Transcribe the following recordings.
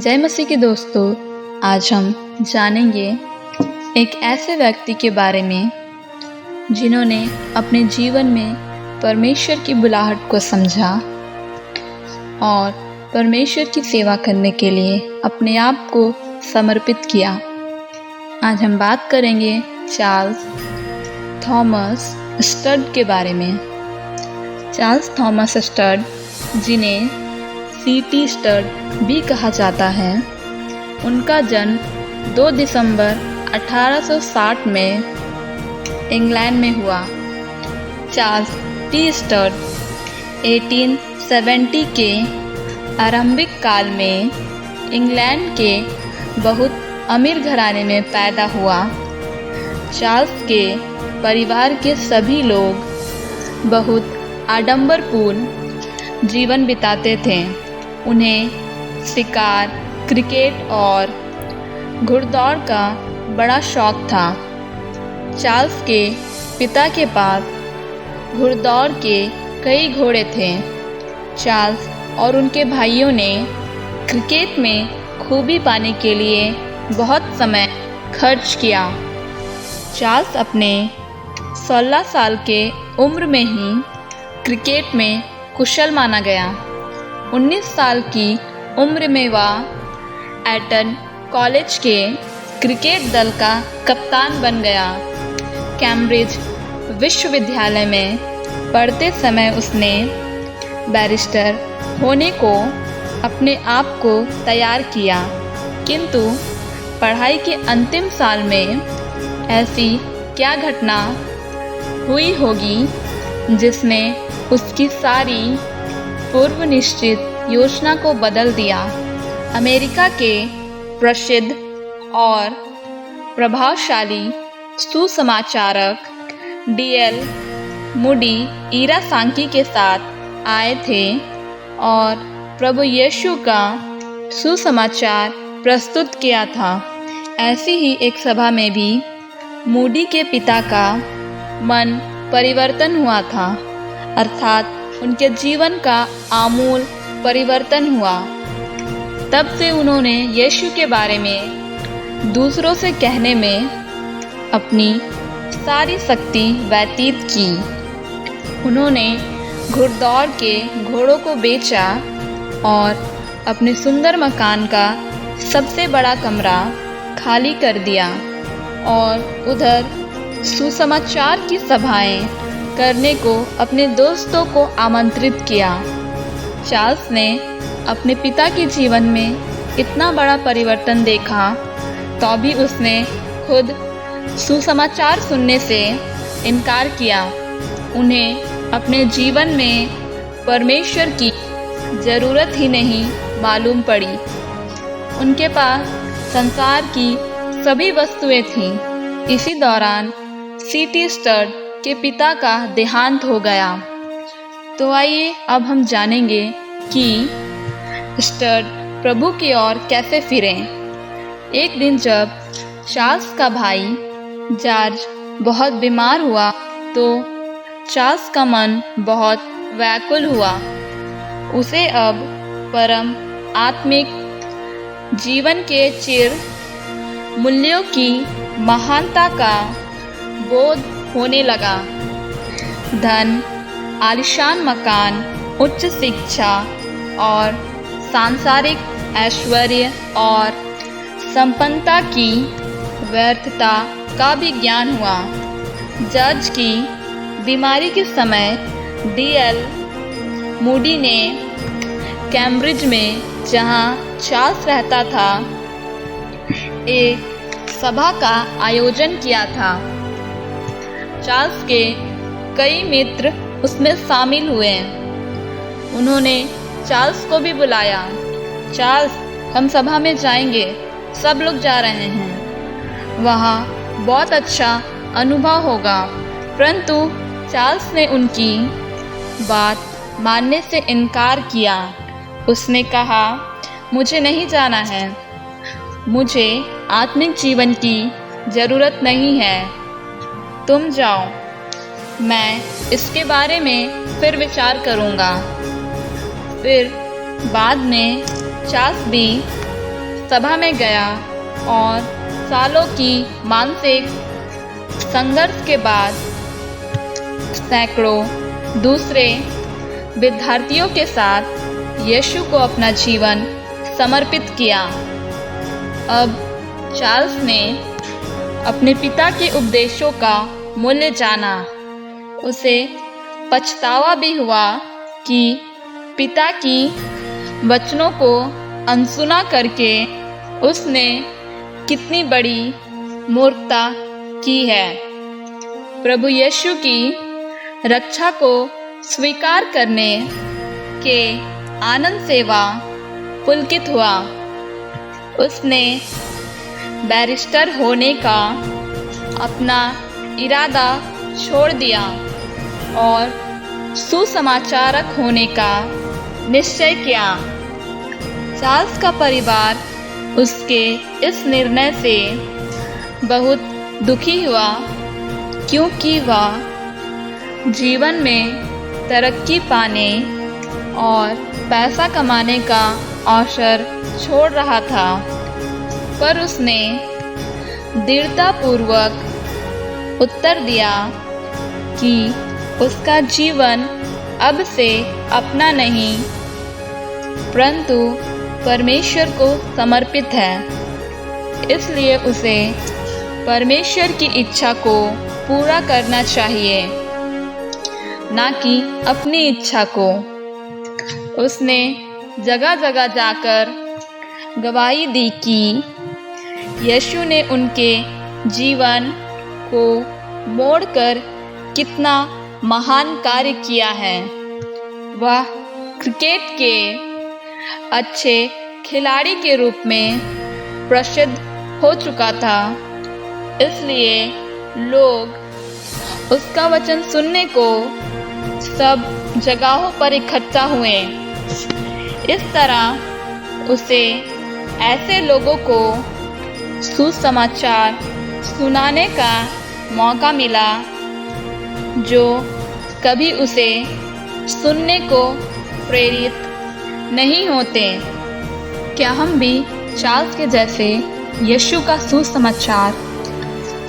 जय मसीह के दोस्तों, आज हम जानेंगे एक ऐसे व्यक्ति के बारे में जिन्होंने अपने जीवन में परमेश्वर की बुलाहट को समझा और परमेश्वर की सेवा करने के लिए अपने आप को समर्पित किया। आज हम बात करेंगे चार्ल्स थॉमस स्टड के बारे में। चार्ल्स थॉमस स्टड, जिन्हें सीटी स्टड भी कहा जाता है, उनका जन्म 2 दिसंबर 1860 में इंग्लैंड में हुआ। चार्ल्स टी स्टड 1870 के आरंभिक काल में इंग्लैंड के बहुत अमीर घराने में पैदा हुआ। चार्ल्स के परिवार के सभी लोग बहुत आडंबरपूर्ण जीवन बिताते थे। उन्हें शिकार, क्रिकेट और घुड़दौड़ का बड़ा शौक था। चार्ल्स के पिता के पास घुड़दौड़ के कई घोड़े थे। चार्ल्स और उनके भाइयों ने क्रिकेट में खूबी पाने के लिए बहुत समय खर्च किया। चार्ल्स अपने 16 साल के उम्र में ही क्रिकेट में कुशल माना गया। 19 साल की उम्र में वह एटन कॉलेज के क्रिकेट दल का कप्तान बन गया। कैम्ब्रिज विश्वविद्यालय में पढ़ते समय उसने बैरिस्टर होने को अपने आप को तैयार किया, किंतु पढ़ाई के अंतिम साल में ऐसी क्या घटना हुई होगी जिसने उसकी सारी पूर्व निश्चित योजना को बदल दिया। अमेरिका के प्रसिद्ध और प्रभावशाली सुसमाचारक डीएल मूडी ईरा सांकी के साथ आए थे और प्रभु यीशु का सुसमाचार प्रस्तुत किया था। ऐसी ही एक सभा में भी मूडी के पिता का मन परिवर्तन हुआ था, अर्थात उनके जीवन का आमूल परिवर्तन हुआ। तब से उन्होंने यीशु के बारे में दूसरों से कहने में अपनी सारी शक्ति व्यतीत की। उन्होंने घुड़दौड़ के घोड़ों को बेचा और अपने सुंदर मकान का सबसे बड़ा कमरा खाली कर दिया और उधर सुसमाचार की सभाएं करने को अपने दोस्तों को आमंत्रित किया। चार्ल्स ने अपने पिता के जीवन में इतना बड़ा परिवर्तन देखा, तो भी उसने खुद सुसमाचार सुनने से इनकार किया। उन्हें अपने जीवन में परमेश्वर की ज़रूरत ही नहीं मालूम पड़ी। उनके पास संसार की सभी वस्तुएं थीं। इसी दौरान सीटी स्टड के पिता का देहांत हो गया। तो आइए अब हम जानेंगे कि स्टड प्रभु की ओर कैसे फिरे। एक दिन जब चार्ल्स का भाई जॉर्ज बहुत बीमार हुआ, तो चार्ल्स का मन बहुत व्याकुल हुआ। उसे अब परम आत्मिक जीवन के चिर मूल्यों की महानता का बोध होने लगा। धन, आलीशान मकान, उच्च शिक्षा और सांसारिक ऐश्वर्य और संपन्नता की व्यर्थता का भी ज्ञान हुआ। जॉर्ज की बीमारी के समय डीएल मूडी ने कैम्ब्रिज में, जहां चार्ल्स रहता था, एक सभा का आयोजन किया था। चार्ल्स के कई मित्र उसमें शामिल हुए। उन्होंने चार्ल्स को भी बुलाया। चार्ल्स, हम सभा में जाएंगे, सब लोग जा रहे हैं, वहाँ बहुत अच्छा अनुभव होगा। परंतु चार्ल्स ने उनकी बात मानने से इनकार किया। उसने कहा, मुझे नहीं जाना है, मुझे आत्मिक जीवन की ज़रूरत नहीं है, तुम जाओ, मैं इसके बारे में फिर विचार करूँगा। फिर बाद में चार्ल्स भी सभा में गया और सालों की मानसिक संघर्ष के बाद सैकड़ों दूसरे विद्यार्थियों के साथ यीशु को अपना जीवन समर्पित किया। अब चार्ल्स ने अपने पिता के उपदेशों का मूल्य जाना। उसे पछतावा भी हुआ कि पिता की वचनों को अनसुना करके उसने कितनी बड़ी मूर्खता की है। प्रभु यीशु की रक्षा को स्वीकार करने के आनंद से वह पुलकित हुआ। उसने बैरिस्टर होने का अपना इरादा छोड़ दिया और सुसमाचारक होने का निश्चय किया। चार्ल्स का परिवार उसके इस निर्णय से बहुत दुखी हुआ, क्योंकि वह जीवन में तरक्की पाने और पैसा कमाने का अवसर छोड़ रहा था। पर उसने दृढ़तापूर्वक उत्तर दिया कि उसका जीवन अब से अपना नहीं परंतु परमेश्वर को समर्पित है। इसलिए उसे परमेश्वर की इच्छा को पूरा करना चाहिए, ना कि अपनी इच्छा को। उसने जगह जगह जाकर गवाही दी कि यीशु ने उनके जीवन को मोड़कर कितना महान कार्य किया है। वह क्रिकेट के अच्छे खिलाड़ी के रूप में प्रसिद्ध हो चुका था, इसलिए लोग उसका वचन सुनने को सब जगहों पर इकट्ठा हुए। इस तरह उसे ऐसे लोगों को सुसमाचार सुनाने का मौका मिला जो कभी उसे सुनने को प्रेरित नहीं होते। क्या हम भी चार्ल्स के जैसे यीशु का सुसमाचार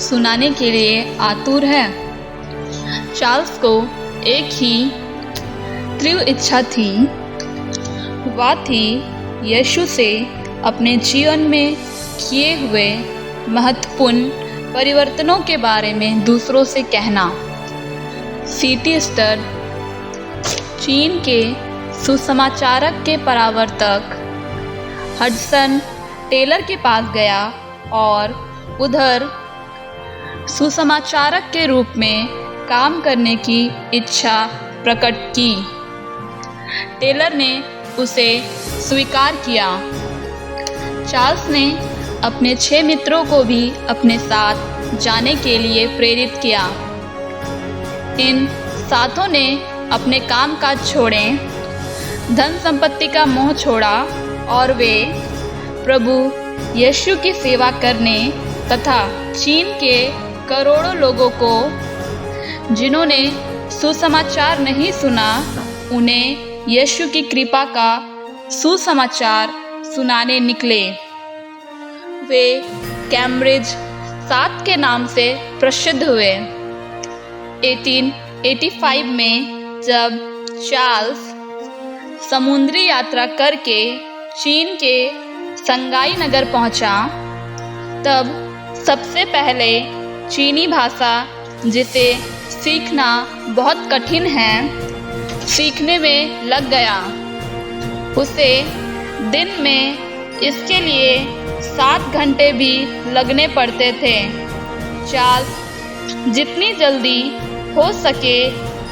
सुनाने के लिए आतुर हैं? चार्ल्स को एक ही तीव्र इच्छा थी, वह थी यीशु से अपने जीवन में किए हुए महत्वपूर्ण परिवर्तनों के बारे में दूसरों से कहना। सीटी स्टड चीन के सुसमाचारक के परावर्तक हडसन टेलर के पास गया और उधर सुसमाचारक के रूप में काम करने की इच्छा प्रकट की। टेलर ने उसे स्वीकार किया। चार्ल्स ने अपने 6 मित्रों को भी अपने साथ जाने के लिए प्रेरित किया। इन सातों ने अपने काम काज छोड़े, धन संपत्ति का मोह छोड़ा और वे प्रभु यीशु की सेवा करने तथा चीन के करोड़ों लोगों को जिन्होंने सुसमाचार नहीं सुना, उन्हें यीशु की कृपा का सुसमाचार सुनाने निकले। वे कैम्ब्रिज 7 के नाम से प्रसिद्ध हुए। 1885 में जब चार्ल्स समुद्री यात्रा करके चीन के संगाई नगर पहुंचा, तब सबसे पहले चीनी भाषा, जिसे सीखना बहुत कठिन है, सीखने में लग गया। उसे दिन में इसके लिए 7 घंटे भी लगने पड़ते थे। चार्ल्स जितनी जल्दी हो सके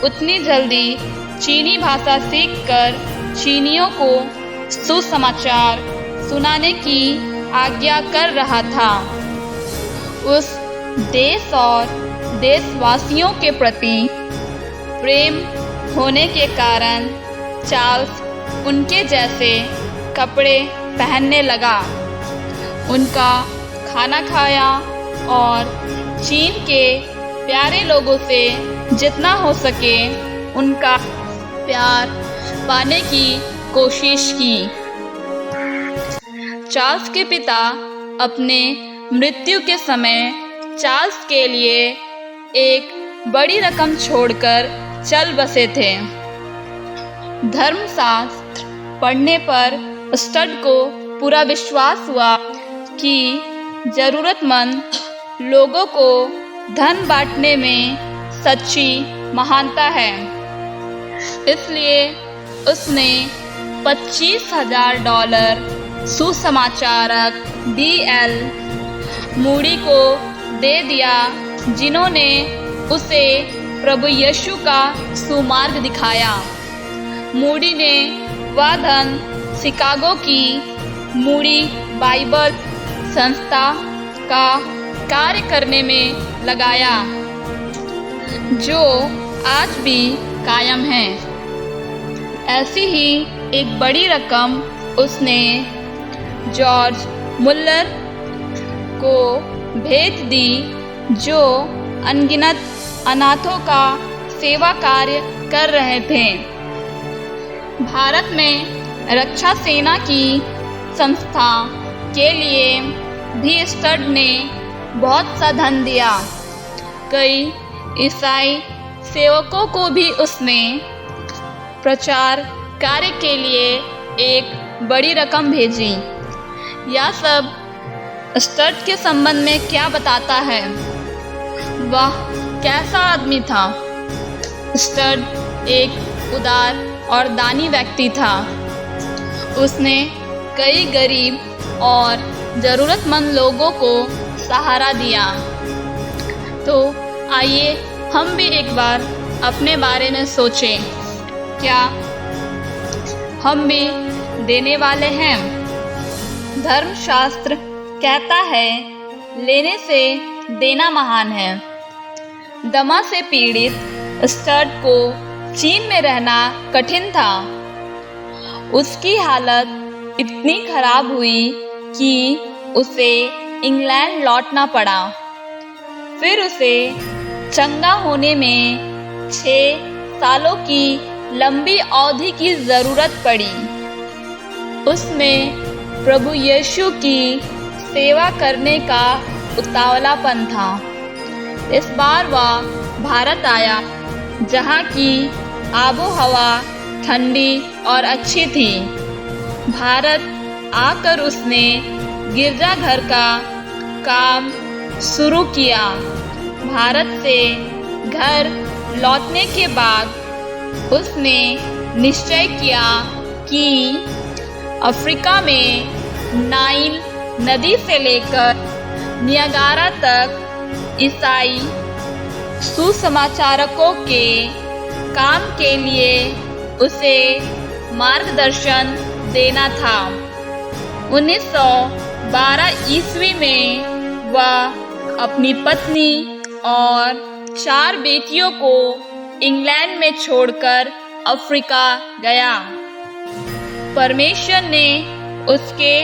उतनी जल्दी चीनी भाषा सीखकर चीनियों को सुसमाचार सुनाने की आज्ञा कर रहा था। उस देश और देशवासियों के प्रति प्रेम होने के कारण चार्ल्स उनके जैसे कपड़े पहनने लगा, उनका खाना खाया और चीन के प्यारे लोगों से जितना हो सके उनका प्यार पाने की कोशिश की। चार्ल्स के पिता अपने मृत्यु के समय चार्ल्स के लिए एक बड़ी रकम छोड़कर चल बसे थे। धर्मशास्त्र पढ़ने पर स्टड को पूरा विश्वास हुआ कि जरूरतमंद लोगों को धन बांटने में सच्ची महानता है। इसलिए उसने $25,000 सुसमाचारक D.L. मूडी को दे दिया, जिन्होंने उसे प्रभु यीशु का सुमार्ग दिखाया। मूडी ने वह धन शिकागो की मूडी बाइबल संस्था का कार्य करने में लगाया, जो आज भी कायम है। ऐसी ही एक बड़ी रकम उसने जॉर्ज मुल्लर को भेज दी, जो अनगिनत अनाथों का सेवा कार्य कर रहे थे। भारत में रक्षा सेना की संस्था के लिए भी स्टड ने बहुत सा धन दिया। कई ईसाई सेवकों को भी उसने प्रचार कार्य के लिए एक बड़ी रकम भेजी। यह सब स्टड के संबंध में क्या बताता है? वह कैसा आदमी था? स्टड एक उदार और दानी व्यक्ति था। उसने कई गरीब और ज़रूरतमंद लोगों को सहारा दिया। तो आइए हम भी एक बार अपने बारे में सोचें, क्या हम भी देने वाले हैं? धर्मशास्त्र कहता है, लेने से देना महान है। दमा से पीड़ित स्टड को चीन में रहना कठिन था। उसकी हालत इतनी खराब हुई कि उसे इंग्लैंड लौटना पड़ा। फिर उसे चंगा होने में 6 सालों की लंबी अवधि की ज़रूरत पड़ी। उसमें प्रभु यीशु की सेवा करने का उतावलापन था। इस बार वह भारत आया, जहाँ की आबो हवा ठंडी और अच्छी थी। भारत आकर उसने गिरजाघर का काम शुरू किया। भारत से घर लौटने के बाद उसने निश्चय किया कि अफ्रीका में नाइल नदी से लेकर नियागारा तक ईसाई सुसमाचारकों के काम के लिए उसे मार्गदर्शन देना था। 1912 ईस्वी में वह अपनी पत्नी और 4 बेटियों को इंग्लैंड में छोड़कर अफ्रीका गया। परमेश्वर ने उसके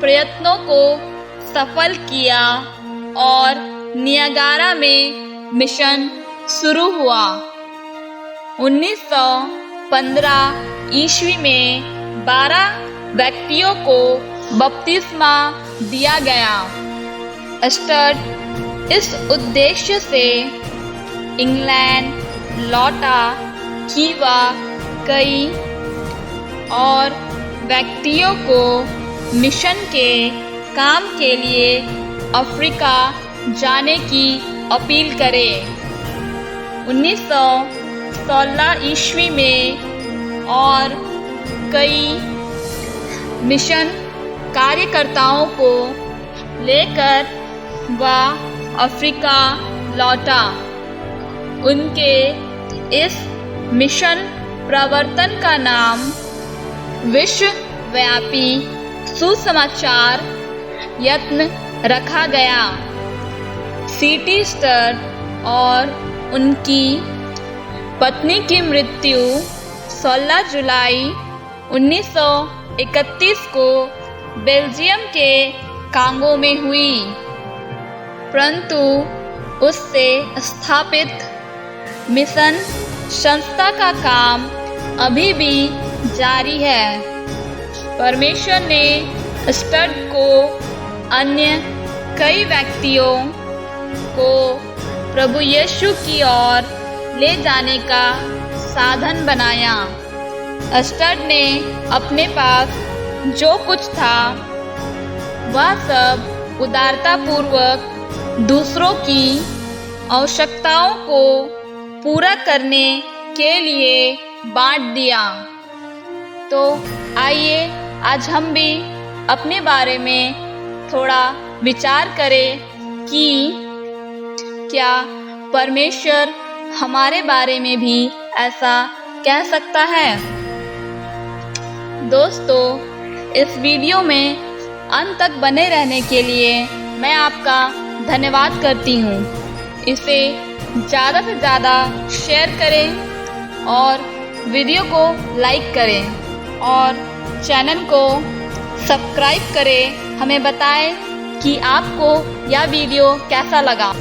प्रयत्नों को सफल किया और नियागारा में मिशन शुरू हुआ। 1915 ईस्वी में 12 व्यक्तियों को बपतिस्मा दिया गया। स्टड इस उद्देश्य से इंग्लैंड लौटा कि वह कई और व्यक्तियों को मिशन के काम के लिए अफ्रीका जाने की अपील करे। 1916 ईस्वी में और कई मिशन कार्यकर्ताओं को लेकर वह अफ्रीका लौटा। उनके इस मिशन प्रवर्तन का नाम विश्वव्यापी सुसमाचार यत्न रखा गया। C.T. स्टड और उनकी पत्नी की मृत्यु 16 जुलाई 1931 को बेल्जियम के कांगो में हुई, परंतु उससे स्थापित मिशन संस्था का काम अभी भी जारी है। परमेश्वर ने स्टड को अन्य कई व्यक्तियों को प्रभु यीशु की ओर ले जाने का साधन बनाया। स्टड ने अपने पास जो कुछ था वह सब उदारतापूर्वक दूसरों की आवश्यकताओं को पूरा करने के लिए बांट दिया। तो आइए आज हम भी अपने बारे में थोड़ा विचार करें कि क्या परमेश्वर हमारे बारे में भी ऐसा कह सकता है। दोस्तों, इस वीडियो में अंत तक बने रहने के लिए मैं आपका धन्यवाद करती हूँ। इसे ज़्यादा से ज़्यादा शेयर करें और वीडियो को लाइक करें और चैनल को सब्सक्राइब करें। हमें बताएं कि आपको यह वीडियो कैसा लगा।